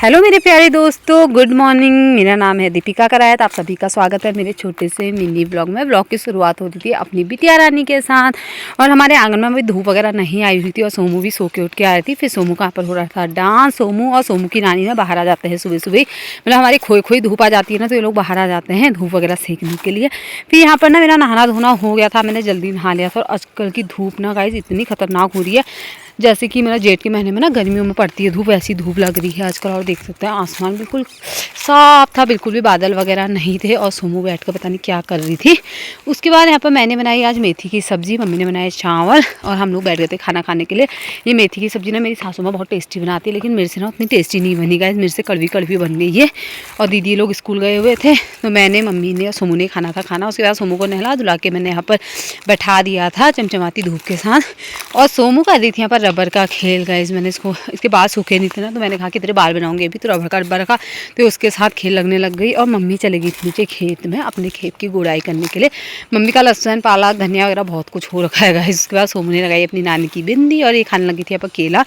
Hello मेरे प्यारे दोस्तों, गुड मॉर्निंग। मेरा नाम है दीपिका करायत। आप सभी का स्वागत है मेरे छोटे से मिनी ब्लॉग में। ब्लॉग की शुरुआत होती थी अपनी बिटिया रानी के साथ, और हमारे आंगन में अभी धूप वगैरह नहीं आई हुई थी, और सोमू भी सो के उठ के आ रही थी। फिर सोमू का यहाँ पर हो रहा था डांस। सोमू और सोमू की नानी ना बाहर आ जाते हैं सुबह सुबह, मतलब हमारी खोई खोई धूप आ जाती है ना, तो ये लोग बाहर आ जाते हैं धूप वगैरह सेकने के लिए। फिर यहाँ पर ना मेरा नहाना धोना हो गया था, मैंने जल्दी नहा लिया था। और आजकल की धूप ना गाइस इतनी खतरनाक हो रही है, जैसे कि मेरा जेठ के महीने में ना गर्मियों में पड़ती है धूप, ऐसी धूप लग रही है आजकल। और देख सकते हैं आसमान बिल्कुल साफ था, बिल्कुल भी बादल वगैरह नहीं थे। और सोमू बैठ कर पता नहीं क्या कर रही थी। उसके बाद यहाँ पर मैंने बनाई आज मेथी की सब्ज़ी, मम्मी ने बनाए चावल, और हम लोग बैठ गए थे खाना खाने के लिए। ये मेथी की सब्ज़ी ना मेरी सासू माँ बहुत टेस्टी बनाती है, लेकिन मेरे से ना उतनी टेस्टी नहीं बनी गाइस, मेरे से कड़वी कड़वी बन गई है। और दीदी लोग स्कूल गए हुए थे, तो मैंने, मम्मी ने और सोमू ने खाना था खाना। उसके बाद सोमू को नहला धुला के मैंने यहाँ पर बैठा दिया था चमचमाती धूप के साथ। और सोमू कर रही थी यहाँ पर रबर का खेल गाइस। मैंने इसके बाल सूखे नहीं थे ना, तो मैंने कहा कि तेरे बाल बनाऊंगी अभी, तो रबर का डब्बा रखा, तो उसके साथ खेल लगने लग गई। और मम्मी चली गई थी नीचे खेत में अपने खेत की गुड़ाई करने के लिए। मम्मी का लहसुन पालक धनिया वगैरह बहुत कुछ हो रखा है गाइस। उसके बाद सोमू ने लगाई अपनी नानी की बिंदी, और ये खाने लगी थी यहाँ पर केला।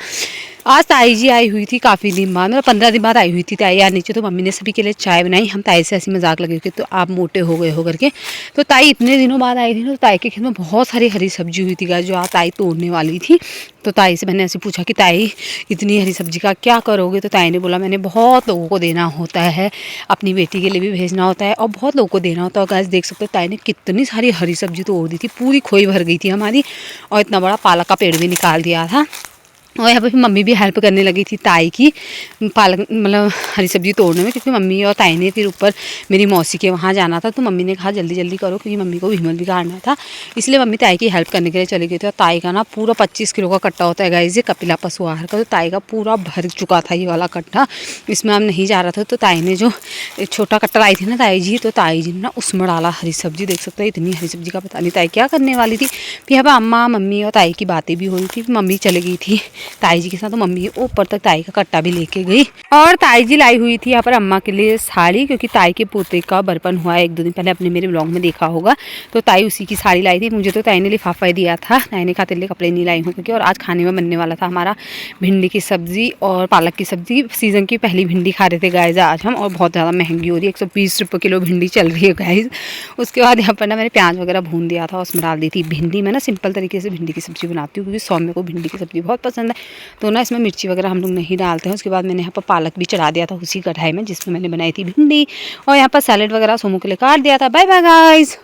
आज ताई जी आई हुई थी काफ़ी दिन बाद, मतलब 15 दिन बाद आई हुई थी ताई यार नीचे। तो मम्मी ने सभी के लिए चाय बनाई। हम ताई से ऐसी मजाक लगे थे, तो आप मोटे हो गए हो करके। तो ताई इतने दिनों बाद आई थी ना, तो ताई के खेत में बहुत सारी हरी सब्जी हुई थी गाइस, जो आज ताई तोड़ने वाली थी। तो ताई से मैंने ऐसे पूछा कि ताई इतनी हरी सब्जी का क्या करोगे? तो ताई ने बोला मैंने बहुत लोगों को देना होता है, अपनी बेटी के लिए भी भेजना होता है, और बहुत लोगों को देना होता है। गाइस देख सकते हो ताई ने कितनी सारी हरी सब्जी तोड़ दी थी, पूरी खोई भर गई थी हमारी। और इतना बड़ा पालक का पेड़ भी निकाल दिया था। और यहाँ पर फिर मम्मी भी हेल्प करने लगी थी ताई की, पालक मतलब हरी सब्जी तोड़ने में, क्योंकि मम्मी और ताई ने फिर ऊपर मेरी मौसी के वहाँ जाना था। तो मम्मी ने कहा जल्दी जल्दी करो, क्योंकि मम्मी को भीमल भी काटना था, इसलिए मम्मी ताई की हेल्प करने के लिए चली गई थी। और ताई का ना पूरा 25 किलो का कट्टा होता है गाइस, ये कपिला पशु आहार का। तो ताई का पूरा भर चुका था ये वाला कट्टा, इसमें हम नहीं जा रहा था। तो ताई ने जो एक छोटा कट्टा लाई थी ना ताई जी, तो ताई जी ने ना उसमें डाला हरी सब्जी। देख सकते हैं इतनी हरी सब्जी का पता नहीं ताई क्या करने वाली थी। फिर यहाँ पर अम्मा मम्मी और ताई की बातें भी हो रही थी। मम्मी चली गई थी ताई जी के साथ, तो मम्मी ऊपर तक ताई का कट्टा भी लेके गई। और ताई जी लाई हुई थी यहाँ पर अम्मा के लिए साड़ी, क्योंकि ताई के पोते का बर्पण हुआ है 1-2 दिन पहले, अपने मेरे ब्लॉग में देखा होगा। तो ताई उसी की साड़ी लाई थी। मुझे तो ताई ने लिफाफा दिया था, ताई ने कहा तेरे लिए कपड़े नहीं लाई हूँ क्योंकि। और आज खाने में बनने वाला था हमारा भिंडी की सब्जी और पालक की सब्जी। सीज़न की पहली भिंडी खा रहे थे गाइस आज हम, और बहुत ज़्यादा महंगी हो रही है, 120 रुपये किलो भिंडी चल रही है गाइस। उसके बाद यहाँ पर ना मैंने प्याज वगैरह भून दिया था, उसमें डाल दी थी भिंडी। मैं ना सिंपल तरीके से भिंडी की सब्ज़ी बनाती हूँ, क्योंकि सौम्य को भिंडी की सब्ज़ी बहुत पसंद है, तो ना इसमें मिर्ची वगैरह हम लोग नहीं डालते हैं। उसके बाद मैंने यहाँ पर पालक भी चढ़ा दिया था उसी कढ़ाई में जिसमें मैंने बनाई थी भिंडी, और यहाँ पर सैलेड वगैरह सोमू के लिए काट दिया था। Bye bye guys.